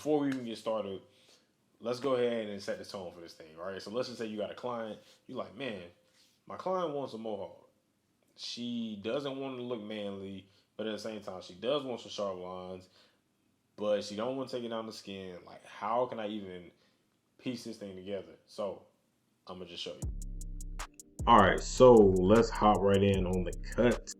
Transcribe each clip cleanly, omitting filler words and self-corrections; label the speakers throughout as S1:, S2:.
S1: before we even get started, let's go ahead and set the tone for this thing. All right. So let's just say you got a client. You like, man, my client wants a mohawk. She doesn't want to look manly, but at the same time, she does want some sharp lines, but she don't want to take it down the skin. Like, how can I even piece this thing together? So I'm gonna just show you. All right, so let's hop right in on the cut.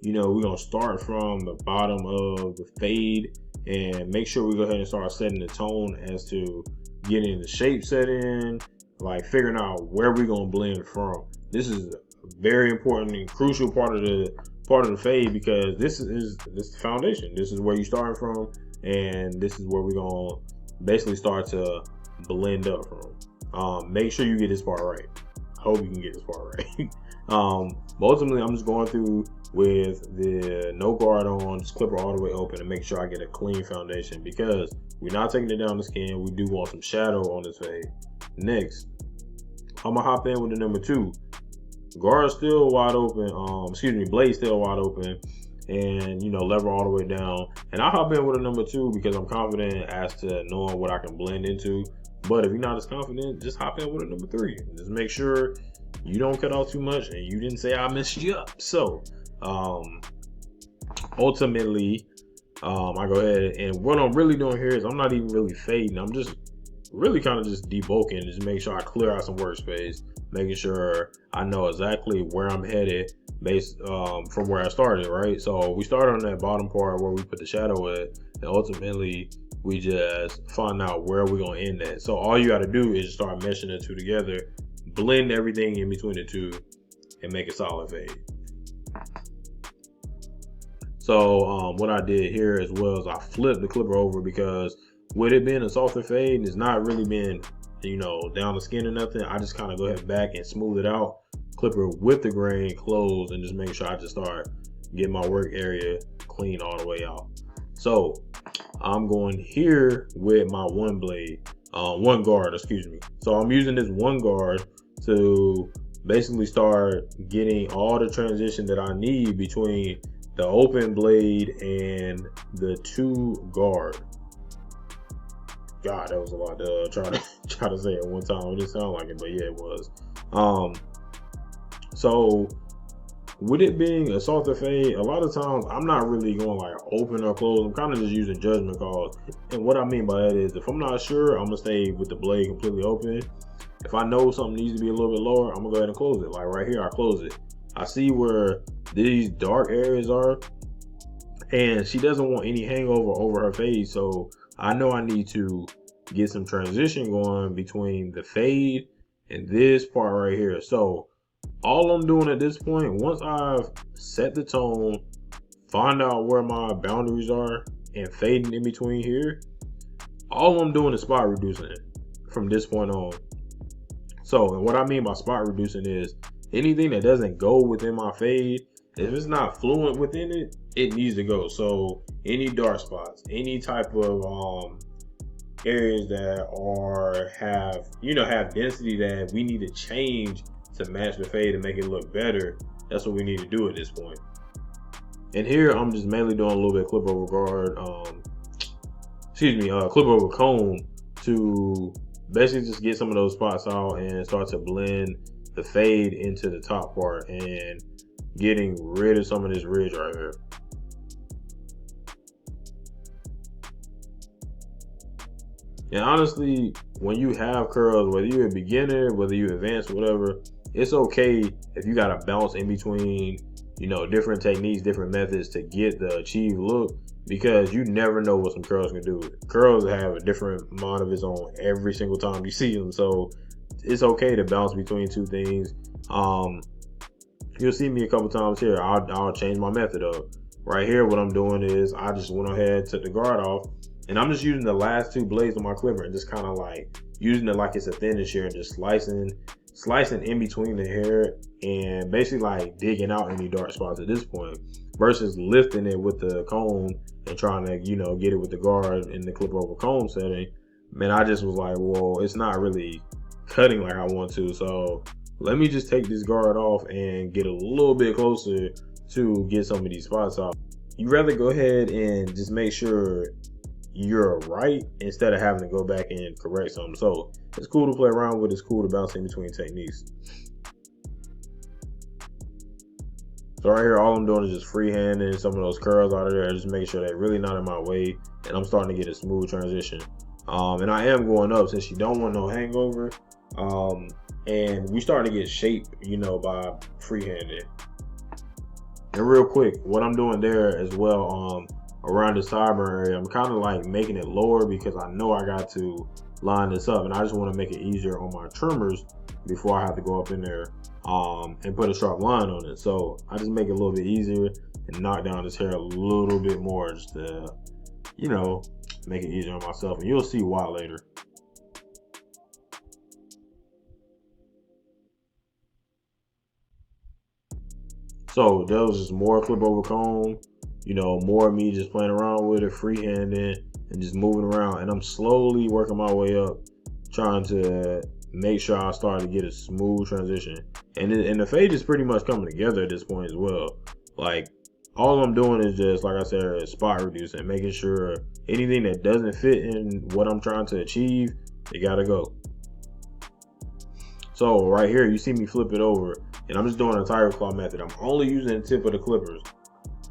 S1: We're gonna start from the bottom of the fade and make sure we go ahead and start setting the tone as to getting the shape set in, like figuring out where we're gonna blend from. This is a very important and crucial part of the fade, because this is the foundation. This is where you're starting from, and this is where we're gonna basically start to blend up from. Make sure you get this part right. I hope you can get this part right. But ultimately, I'm just going through with the no guard on, just clipper all the way open, and make sure I get a clean foundation, because we're not taking it down the skin. We do want some shadow on this fade. Next, I'm gonna hop in with the number 2. Guard still wide open. Blade still wide open, and lever all the way down. And I hop in with a number 2 because I'm confident as to knowing what I can blend into. But if you're not as confident, just hop in with a number 3. Just make sure you don't cut off too much and you didn't say I messed you up. So ultimately, I go ahead, and what I'm really doing here is I'm not even really fading. I'm just really kind of just debulking, just make sure I clear out some workspace, making sure I know exactly where I'm headed based from where I started, right? So we started on that bottom part where we put the shadow at, and ultimately we just find out where we're gonna end at. So all you got to do is just start meshing the two together, blend everything in between the two, and make a solid fade. So what I did here as well is I flipped the clipper over, because with it being a softer fade, it's not really been down the skin or nothing. I just kind of go ahead back and smooth it out, clipper with the grain closed, and just make sure I just start getting my work area clean all the way out. So I'm going here with my one guard, excuse me. So I'm using this one guard to basically start getting all the transition that I need between the open blade and the 2 guard. God, that was a lot to try to say at one time. It didn't sound like it, but yeah, it was. So with it being a softer fade, a lot of times I'm not really going like open or close. I'm kind of just using judgment calls. And what I mean by that is, if I'm not sure, I'm gonna stay with the blade completely open. If I know something needs to be a little bit lower, I'm gonna go ahead and close it. Like right here, I close it. I see where these dark areas are, and she doesn't want any hangover over her fade. So I know I need to get some transition going between the fade and this part right here. So all I'm doing at this point, once I've set the tone, find out where my boundaries are, and fading in between here, all I'm doing is spot reducing it from this point on. So, and what I mean by spot reducing is anything that doesn't go within my fade, if it's not fluent within it, it needs to go. So any dark spots, any type of areas that have density that we need to change to match the fade and make it look better, that's what we need to do at this point. And here I'm just mainly doing a little bit of clip over guard, clip over comb, to basically just get some of those spots out and start to blend the fade into the top part and getting rid of some of this ridge right here. And honestly, when you have curls, whether you're a beginner, whether you're advanced, whatever, it's okay if you got to bounce in between, different techniques, different methods to get the achieved look, because you never know what some curls can do. Curls have a different amount of its own every single time you see them. So it's okay to bounce between two things. You'll see me a couple times here. I'll change my method up. Right here, what I'm doing is I just went ahead, took the guard off, and I'm just using the last 2 blades on my clipper and just kind of like using it like it's a thinning shear, and just slicing in between the hair and basically like digging out any dark spots at this point, versus lifting it with the comb and trying to, get it with the guard in the clip over comb setting. Man, I just was like, well, it's not really cutting like I want to. So let me just take this guard off and get a little bit closer to get some of these spots out. You rather go ahead and just make sure you're right instead of having to go back and correct something. So it's cool to play around with. It's cool to bounce in between techniques. So right here, all I'm doing is just freehanding some of those curls out of there, just making sure they're really not in my way, and I'm starting to get a smooth transition. And I am going up since you don't want no hangover. And we starting to get shape, by freehanding. And real quick, what I'm doing there as well, around the sideburn area, I'm kind of like making it lower because I know I got to line this up, and I just want to make it easier on my trimmers before I have to go up in there and put a sharp line on it. So I just make it a little bit easier and knock down this hair a little bit more just to, make it easier on myself. And you'll see why later. So that was just more flip over comb, more of me just playing around with it, freehanding and just moving around. And I'm slowly working my way up, trying to make sure I start to get a smooth transition. And the fade is pretty much coming together at this point as well. Like, all I'm doing is just, like I said, spot reducing, making sure anything that doesn't fit in what I'm trying to achieve, it gotta go. So right here, you see me flip it over, and I'm just doing a tiger claw method. I'm only using the tip of the clippers.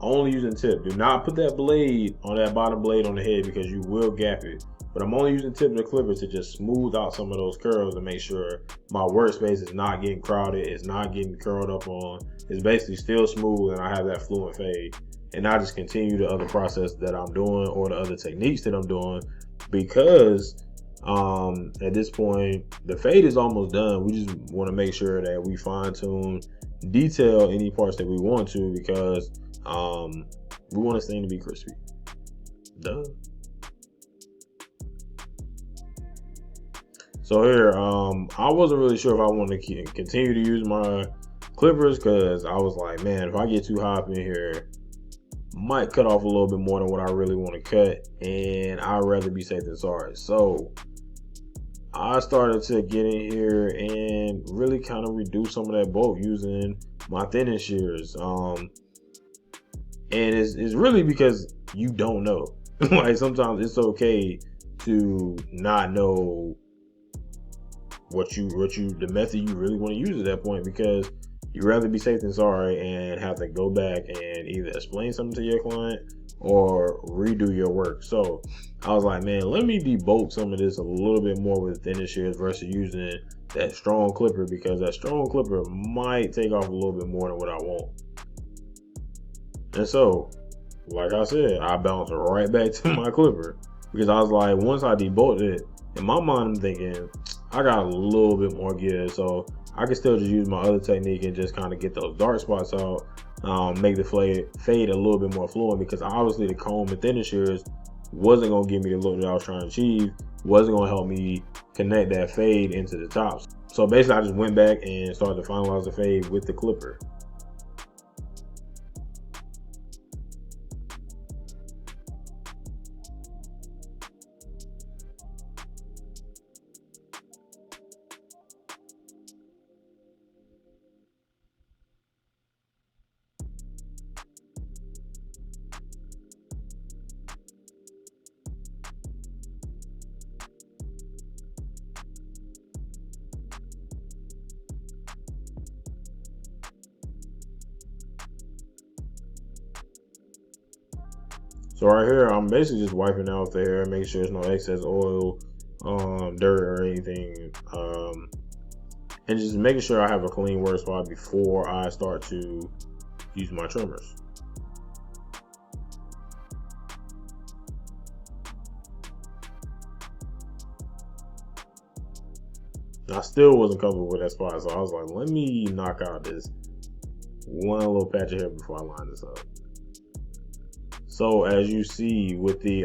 S1: Only using the tip. Do not put that blade on that bottom blade on the head because you will gap it. But I'm only using the tip of the clippers to just smooth out some of those curls and make sure my workspace is not getting crowded. It's not getting curled up on. It's basically still smooth, and I have that fluent fade. And I just continue the other process that I'm doing or the other techniques that I'm doing because at this point, the fade is almost done. We just want to make sure that we fine tune, detail any parts that we want to because we want this thing to be crispy. Duh. So here, I wasn't really sure if I wanted to continue to use my clippers because I was like, man, if I get too hot up in here, might cut off a little bit more than what I really want to cut, and I'd rather be safe than sorry. So I started to get in here and really kind of reduce some of that bulk using my thinning shears. And it's really because you don't know. Like, sometimes it's okay to not know the method you really want to use at that point, because you'd rather be safe than sorry and have to go back and either explain something to your client or redo your work. So I was like, man, let me debulk some of this a little bit more with thinner shears versus using that strong clipper, because that strong clipper might take off a little bit more than what I want. And so, like I said, I bounced right back to my clipper because I was like, once I debulked it, in my mind, I'm thinking, I got a little bit more gear, so I can still just use my other technique and just kind of get those dark spots out, make the fade a little bit more fluent, because obviously the comb and thinner shears wasn't going to give me the look that I was trying to achieve, wasn't going to help me connect that fade into the tops. So basically, I just went back and started to finalize the fade with the clipper. So right here, I'm basically just wiping out the hair, making sure there's no excess oil, dirt or anything, and just making sure I have a clean work spot before I start to use my trimmers. I still wasn't comfortable with that spot, so I was like, let me knock out this one little patch of hair before I line this up. So as you see with the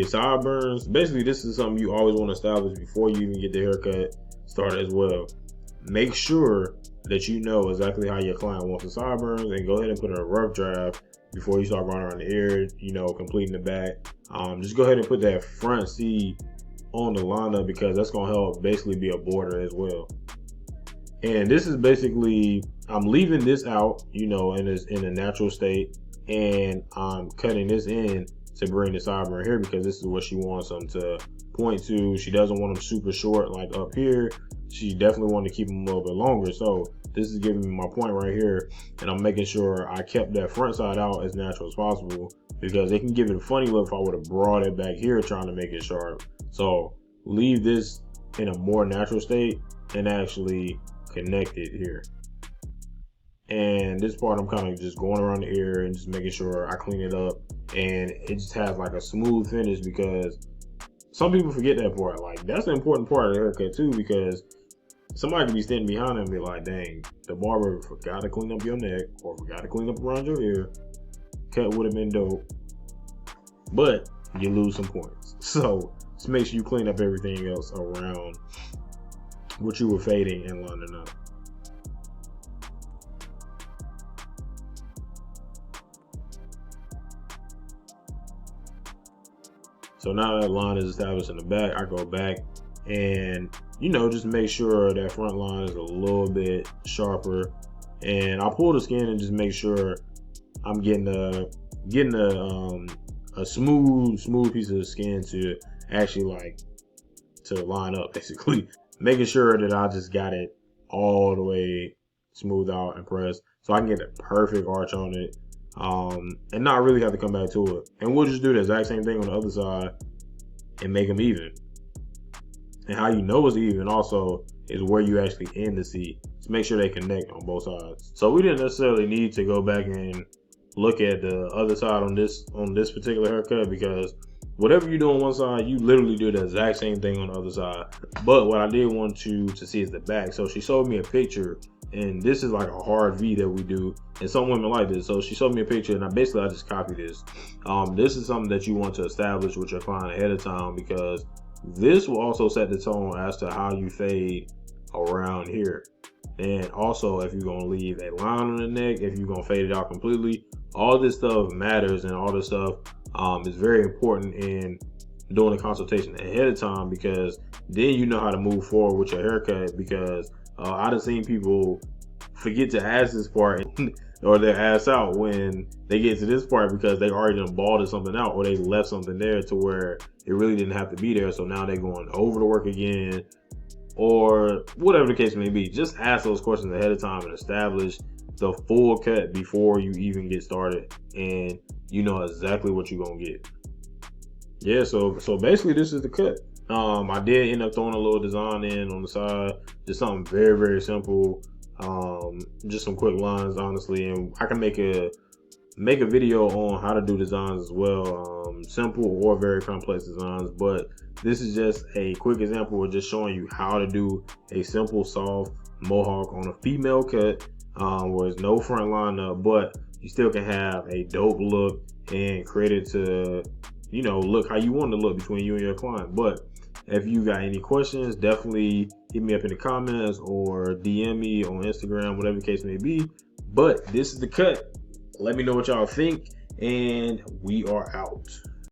S1: sideburns, basically this is something you always want to establish before you even get the haircut started as well. Make sure that you know exactly how your client wants the sideburns, and go ahead and put in a rough draft before you start running around the ear, completing the back. Just go ahead and put that front C on the lineup, because that's going to help basically be a border as well. And this is basically, I'm leaving this out, in a natural state, and I'm cutting this in to bring the sideburn here because this is what she wants them to point to. She doesn't want them super short like up here. She definitely wanted to keep them a little bit longer. So this is giving me my point right here, and I'm making sure I kept that front side out as natural as possible because it can give it a funny look if I would have brought it back here trying to make it sharp. So leave this in a more natural state and actually connect it here. And this part I'm kind of just going around the ear and just making sure I clean it up, and it just has like a smooth finish because some people forget that part. Like, that's an important part of the haircut too, because somebody could be standing behind them and be like, dang, the barber forgot to clean up your neck or forgot to clean up around your ear. Cut would have been dope, but you lose some points. So just make sure you clean up everything else around what you were fading and lining up. So now that line is established in the back, I go back and, you know, just make sure that front line is a little bit sharper. And I'll pull the skin and just make sure I'm getting a smooth piece of skin to actually like to line up, basically. Making sure that I just got it all the way smoothed out and pressed so I can get a perfect arch on it. And not really have to come back to it. And we'll just do the exact same thing on the other side and make them even. And how you know it's even also is where you actually end the C. Just make sure they connect on both sides. So we didn't necessarily need to go back and look at the other side on this particular haircut, because whatever you do on one side, you literally do the exact same thing on the other side. But what I did want you to see is the back. So she showed me a picture, and this is like a hard V that we do, and some women like this. So she showed me a picture, and I just copied this. This is something that you want to establish with your client ahead of time, because this will also set the tone as to how you fade around here. And also, if you're going to leave a line on the neck, if you're going to fade it out completely, all this stuff matters, and all this stuff is very important in doing a consultation ahead of time, because then you know how to move forward with your haircut. Because I done seen people forget to ask this part or their ass out when they get to this part because they already done balled something out, or they left something there to where it really didn't have to be there. So now they're going over the work again, or whatever the case may be. Just ask those questions ahead of time and establish the full cut before you even get started, and you know exactly what you're gonna get. Yeah, so basically this is the cut. I did end up throwing a little design in on the side, just something very, very simple. Just some quick lines, honestly, and I can make a video on how to do designs as well, simple or very complex designs. But this is just a quick example of just showing you how to do a simple, soft mohawk on a female cut, where there's no front line up, but you still can have a dope look and create it to, you know, look how you want it to look between you and your client. But if you got any questions, definitely hit me up in the comments or DM me on Instagram, whatever the case may be. But this is the cut. Let me know what y'all think, and we are out.